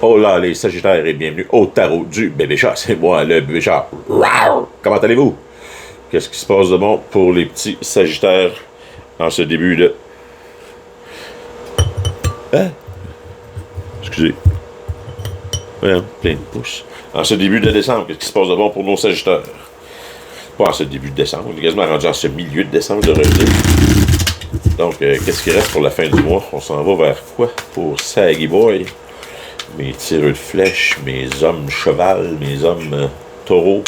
Oh là, les Sagittaires, et bienvenue au tarot du bébé chat. C'est moi, le bébé chat. Rawr! Comment allez-vous? Qu'est-ce qui se passe de bon pour les petits Sagittaires en ce début de... Hein? Excusez. Ouais, plein de pouces. En ce début de décembre, qu'est-ce qui se passe de bon pour nos Sagittaires? Pas en ce début de décembre, on est quasiment rendu en ce milieu de décembre, je devrais dire. Donc, qu'est-ce qui reste pour la fin du mois? On s'en va vers quoi pour Saggy Boy? Mes tireux de flèches, mes hommes cheval, mes hommes taureaux.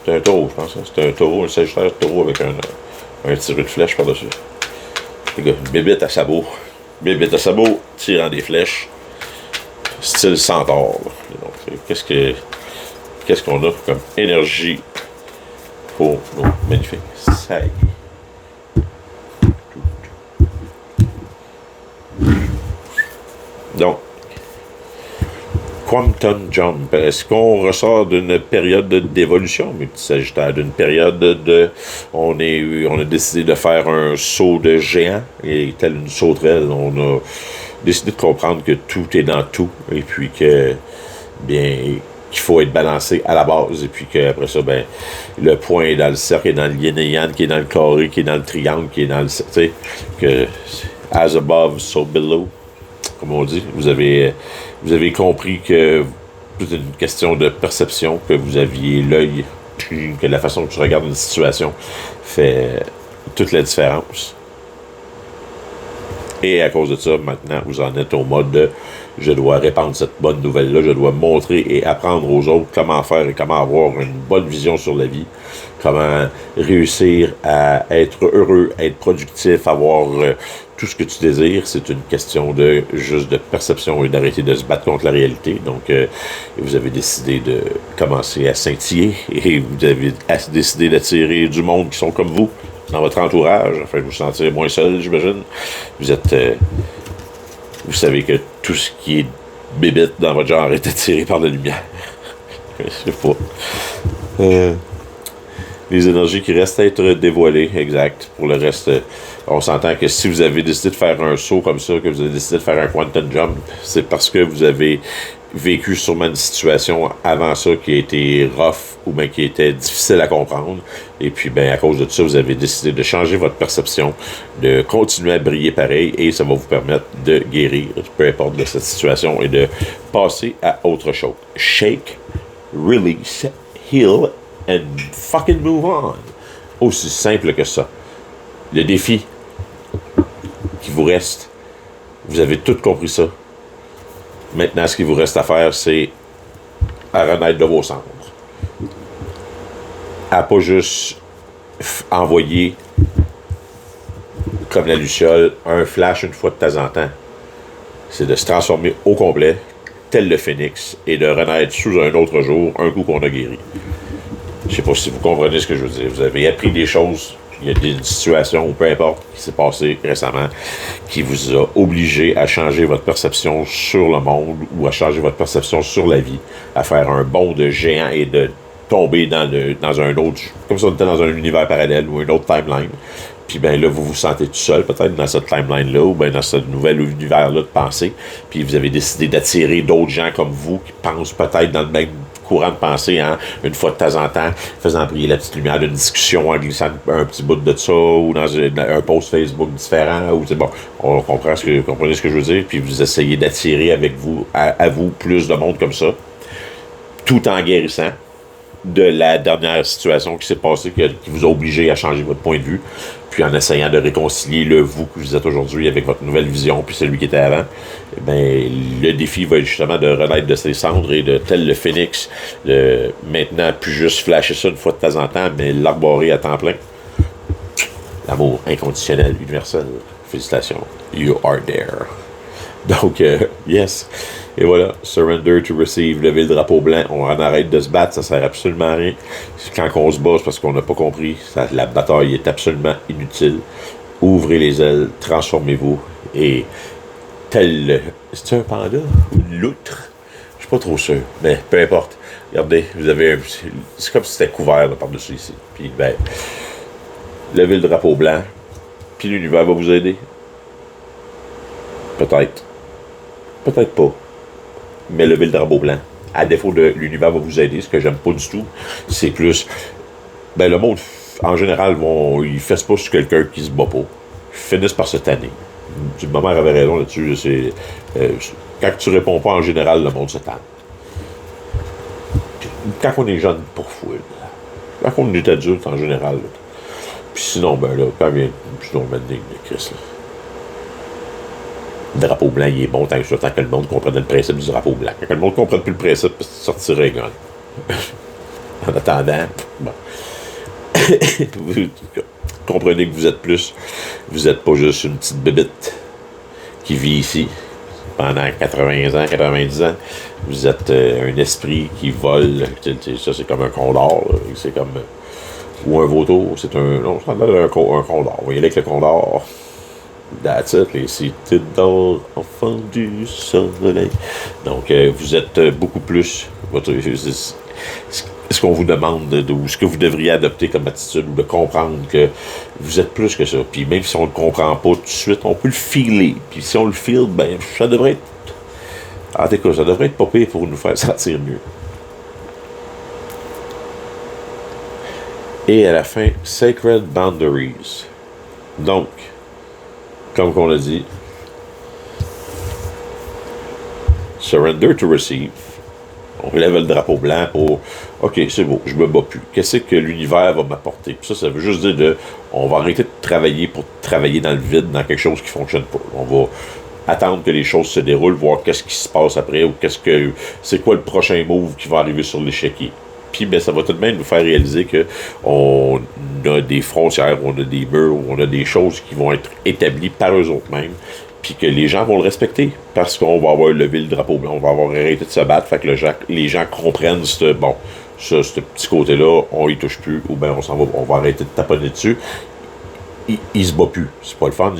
C'est un taureau, je pense. Hein? C'est un taureau, un sagittaire taureau avec un tireux de flèches par-dessus. Les gars, une bébête à sabot. Bébête à sabot, tirant des flèches. Style centaure. Donc, qu'est-ce qu'on a comme énergie pour nos magnifiques Saggy? Donc, Quantum Jump, est-ce qu'on ressort d'une période d'évolution, mes petits Sagittaires, d'une période de... On a décidé de faire un saut de géant, et tel une sauterelle, on a décidé de comprendre que tout est dans tout, et puis que, bien, qu'il faut être balancé à la base, et puis qu'après ça, ben, le point est dans le cercle, est dans le yin et yang, qui est dans le carré, qui est dans le triangle, qui est dans le... Tu sais, que as above, so below. Comme on dit, vous avez compris que c'est une question de perception, que vous aviez l'œil, que la façon que tu regardes une situation fait toute la différence. Et à cause de ça, maintenant, vous en êtes au mode de je dois répandre cette bonne nouvelle-là, je dois montrer et apprendre aux autres comment faire et comment avoir une bonne vision sur la vie, comment réussir à être heureux, être productif, avoir tout ce que tu désires. C'est une question de juste de perception et d'arrêter de se battre contre la réalité. Donc, vous avez décidé de commencer à scintiller et vous avez décidé d'attirer du monde qui sont comme vous dans votre entourage, afin de vous sentir moins seul, j'imagine. Vous êtes... vous savez que tout ce qui est bébête dans votre genre est attiré par la lumière. Je sais pas. Les énergies qui restent à être dévoilées, exact. Pour le reste, on s'entend que si vous avez décidé de faire un saut comme ça, que vous avez décidé de faire un quantum jump, c'est parce que vous avez vécu sûrement une situation avant ça qui a été rough ou bien qui était difficile à comprendre. Et puis, ben, à cause de ça, vous avez décidé de changer votre perception, de continuer à briller pareil, et ça va vous permettre de guérir, peu importe de cette situation, et de passer à autre chose. Shake, release, heal, and fucking move on. Aussi simple que ça. Le défi qui vous reste, vous avez tout compris ça. Maintenant, ce qu'il vous reste à faire, c'est à renaître de vos cendres. À pas juste envoyer, comme la luciole, un flash une fois de temps en temps. C'est de se transformer au complet, tel le phénix, et de renaître sous un autre jour, un coup qu'on a guéri. Je sais pas si vous comprenez ce que je veux dire. Vous avez appris des choses, il y a des situations, ou peu importe, qui s'est passé récemment, qui vous a obligé à changer votre perception sur le monde, ou à changer votre perception sur la vie, à faire un bond de géant et de tomber dans un autre, comme si on était dans un univers parallèle ou une autre timeline. Puis ben là, vous vous sentez tout seul, peut-être dans cette timeline-là, ou bien dans ce nouvel univers-là de pensée. Puis vous avez décidé d'attirer d'autres gens comme vous, qui pensent peut-être dans le même courant de pensée, hein, une fois de temps en temps, faisant briller la petite lumière d'une discussion en glissant un petit bout de ça, ou dans un post Facebook différent, ou c'est bon, on comprend comprenez ce que je veux dire, puis vous essayez d'attirer avec vous, à vous, plus de monde comme ça, tout en guérissant de la dernière situation qui s'est passée, qui vous a obligé à changer votre point de vue, puis en essayant de réconcilier le vous que vous êtes aujourd'hui avec votre nouvelle vision, puis celui qui était avant. Eh bien, le défi va être justement de renaître de ses cendres et de tel le phénix, maintenant, plus juste flasher ça une fois de temps en temps, mais l'arborer à temps plein. L'amour inconditionnel, universel. Félicitations. You are there. Donc, yes. Et voilà, surrender to receive, lever le drapeau blanc, on en arrête de se battre, ça sert absolument à rien. Quand on se bat, c'est parce qu'on n'a pas compris, la bataille est absolument inutile. Ouvrez les ailes, transformez-vous, et c'est un panda ou une loutre? Je suis pas trop sûr, mais peu importe. Regardez, vous avez c'est comme si c'était couvert là, par-dessus ici. Puis, ben, levez le drapeau blanc, puis l'univers va vous aider. Peut-être. Peut-être pas. mais levez le drapeau blanc. À défaut de l'univers va vous aider, ce que j'aime pas du tout, c'est plus. Ben, le monde, en général, ils fessent pas sur quelqu'un qui se bat pas. Ils finissent par se tanner. Ma mère avait raison là-dessus. Quand tu réponds pas, en général, le monde se tanne. Quand on est jeune, pour fouille. Quand on est adulte, en général. Là. Puis sinon, ben là, quand vient. Sinon, maintenant, Chris, là. Le drapeau blanc, il est bon tant que le monde comprenne le principe du drapeau blanc. Quand le monde ne comprenne plus le principe, tu sortirais gun. En attendant, bon. Vous comprenez que vous êtes plus. Vous n'êtes pas juste une petite bébite qui vit ici pendant 80 ans, 90 ans. Vous êtes un esprit qui vole. Ça, c'est comme un condor. Là. C'est comme. Ou un vautour. C'est un. Non, ça s'appelle un condor. Vous voyez avec le condor. That's it, les cités d'or, enfants du soleil. Donc, vous êtes beaucoup plus. Ce qu'on vous demande, ou ce que vous devriez adopter comme attitude, ou de comprendre que vous êtes plus que ça. Puis même si on ne le comprend pas tout de suite, on peut le filer. Puis si on le file, ben, ça devrait être. En tout cas, ça devrait être pas pire pour nous faire sentir mieux. Et à la fin, Sacred Boundaries. Donc, comme on l'a dit, surrender to receive. On lève le drapeau blanc pour OK, c'est beau, je me bats plus. Qu'est-ce que l'univers va m'apporter? Puis ça veut juste dire on va arrêter de travailler pour travailler dans le vide, dans quelque chose qui ne fonctionne pas. On va attendre que les choses se déroulent, voir qu'est-ce qui se passe après ou c'est quoi le prochain move qui va arriver sur l'échiquier. Puis ben, ça va tout de même nous faire réaliser qu'on a des frontières, on a des murs, on a des choses qui vont être établies par eux autres mêmes, puis que les gens vont le respecter, parce qu'on va avoir levé le drapeau blanc, on va avoir arrêté de se battre, fait que les gens comprennent ce petit côté-là, on y touche plus, ou bien on va arrêter de taponner dessus. Il se bat plus. C'est pas le fun.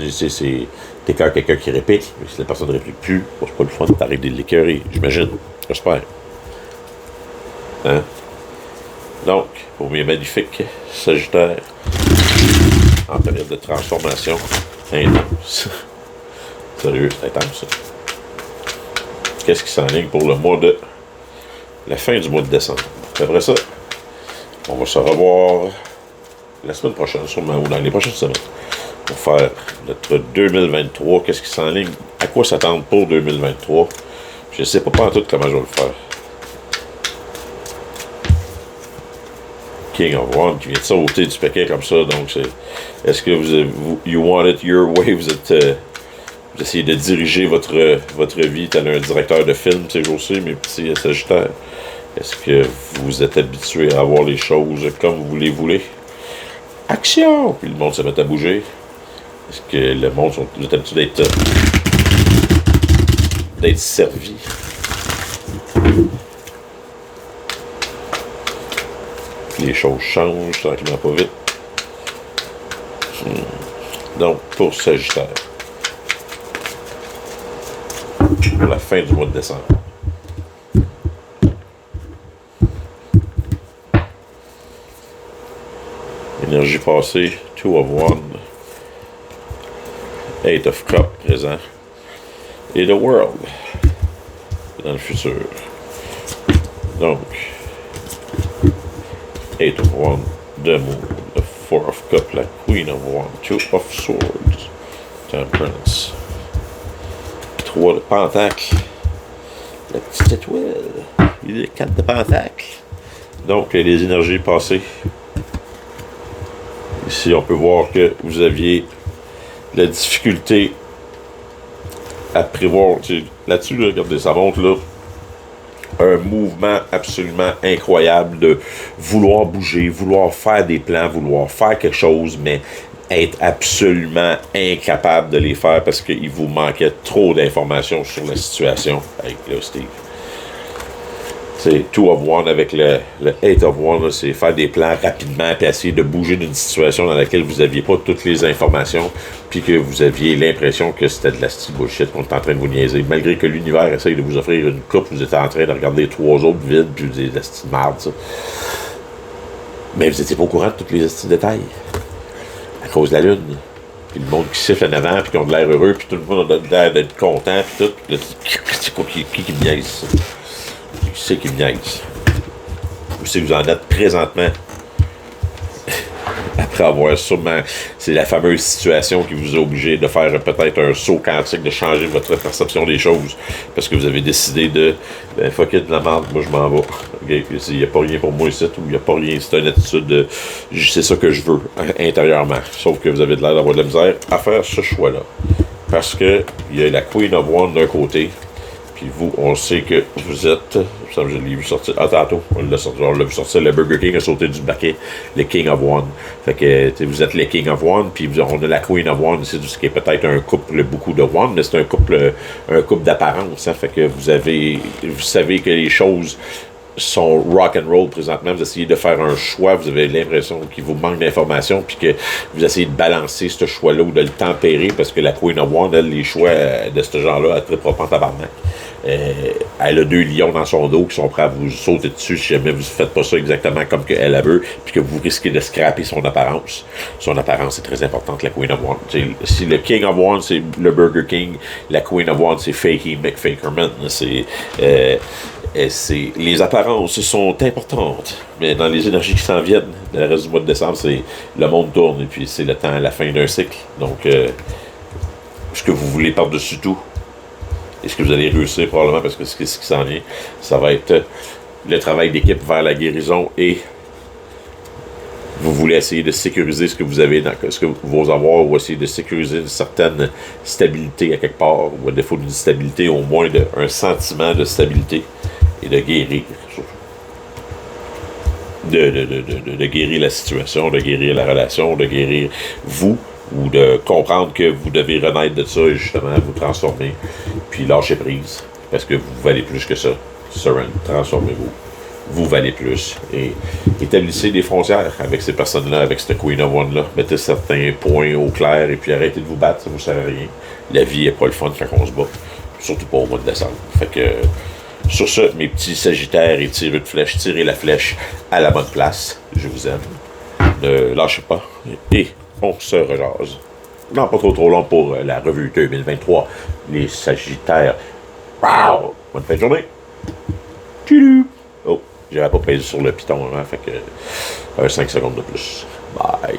T'es quand quelqu'un qui réplique, mais si la personne ne réplique plus, c'est pas le fun, t'arrêtes de l'écœurer, j'imagine. J'espère. Hein? Donc, pour mes magnifiques Sagittaires, en période de transformation intense. Sérieux, c'est intense, ça. Qu'est-ce qui s'enligne pour le mois de... la fin du mois de décembre. Après ça, on va se revoir la semaine prochaine, sûrement, ou dans les prochaines semaines, pour faire notre 2023. Qu'est-ce qui s'enligne? À quoi s'attendre pour 2023? Je ne sais pas en tout comment je vais le faire. King of One qui vient de sauter du paquet comme ça, donc est-ce que you want it your way, vous essayez de diriger votre vie tel un directeur de film ces jours-ci, mes petits Sagittaires? Est-ce que vous êtes habitué à voir les choses comme vous les voulez? Action! Puis le monde se met à bouger. Est-ce que le monde vous êtes habitué d'être servi? Les choses changent tranquillement pas vite. Donc, pour Sagittaire, pour la fin du mois de décembre. Énergie passée, Two of One, Eight of Cups présent, et The World dans le futur. Donc, Eight of One, The Moon, the Four of Cups, la Queen of One, Two of Swords, Temperance, 3 de Pentacle, la petite étoile, les 4 de Pentacle. Donc, les énergies passées. Ici, on peut voir que vous aviez la difficulté à prévoir. Là-dessus, là, regardez, ça montre là un mouvement absolument incroyable de vouloir bouger, vouloir faire des plans, vouloir faire quelque chose, mais être absolument incapable de les faire parce qu'il vous manquait trop d'informations sur la situation avec là, Steve. C'est Two of One avec le Eight of One, là, c'est faire des plans rapidement puis essayer de bouger d'une situation dans laquelle vous n'aviez pas toutes les informations puis que vous aviez l'impression que c'était de la style bullshit qu'on était en train de vous niaiser. Malgré que l'univers essaye de vous offrir une coupe, vous étiez en train de regarder 3 autres vides puis vous dites de la style marde, ça. Mais vous n'étiez pas au courant de tous les petits détails. À cause de la Lune. puis le monde qui siffle en avant, puis qui ont de l'air heureux, puis tout le monde a l'air d'être content, puis tout. Là, c'est quoi qui me niaise, ça? Qui c'est qui me niaise? Vous savez, vous en êtes présentement. Après avoir sûrement... C'est la fameuse situation qui vous a obligé de faire peut-être un saut quantique, de changer votre perception des choses. Parce que vous avez décidé de... Ben, fuck it, de la merde, moi je m'en vais. Okay? Il n'y a pas rien pour moi ici, ou il n'y a pas rien. C'est une attitude de... C'est ça que je veux, intérieurement. Sauf que vous avez l'air d'avoir de la misère à faire ce choix-là. Parce que il y a la Queen of Wands d'un côté, puis vous, on sait que vous êtes, ça je l'ai vu sortir, tantôt, on l'a vu sortir, le Burger King a sauté du baquet, le King of One. Fait que vous êtes le King of One, puis on a la Queen of One, c'est ce qui est peut-être un couple beaucoup de One, mais c'est un couple d'apparence. Hein, fait que vous savez que les choses sont rock and roll présentement, vous essayez de faire un choix, vous avez l'impression qu'il vous manque d'informations, puis que vous essayez de balancer ce choix-là ou de le tempérer, parce que la Queen of Wands, elle, les choix de ce genre-là, elle est très propre en tabarnak. Elle a 2 lions dans son dos qui sont prêts à vous sauter dessus si jamais vous ne faites pas ça exactement comme qu'elle veut, puis que vous risquez de scraper son apparence. Son apparence est très importante, la Queen of Wands. Si le King of Wands, c'est le Burger King, la Queen of Wands, c'est Fakey McFakerman. Les apparences sont importantes, mais dans les énergies qui s'en viennent, dans le reste du mois de décembre, c'est le monde tourne, et puis c'est le temps, la fin d'un cycle. Donc, ce que vous voulez par-dessus tout, et ce que vous allez réussir probablement, parce que c'est ce qui s'en vient, ça va être le travail d'équipe vers la guérison, et vous voulez essayer de sécuriser ce que vous avez, ce que vos avoirs, ou essayer de sécuriser une certaine stabilité à quelque part, ou à défaut d'une stabilité, au moins un sentiment de stabilité, et de guérir, de guérir la situation, de guérir la relation, de guérir vous, ou de comprendre que vous devez renaître de ça et justement vous transformer, puis lâcher prise, parce que vous valez plus que ça. Surrender, transformez-vous. Vous valez plus. Et établissez des frontières avec ces personnes-là, avec cette Queen of One-là. Mettez certains points au clair et puis arrêtez de vous battre, ça ne vous sert à rien. La vie n'est pas le fun quand on se bat. Surtout pas au mois de décembre. Fait que, sur ce, mes petits sagittaires et tireux de flèche, tirez la flèche à la bonne place. Je vous aime. Ne lâchez pas. Et on se rejase. Non, pas trop long pour la revue 2023. Les sagittaires. Wow! Bonne fin de journée. Tchilou! Oh, j'avais pas pesé sur le piton, hein, fait que 5 secondes de plus. Bye.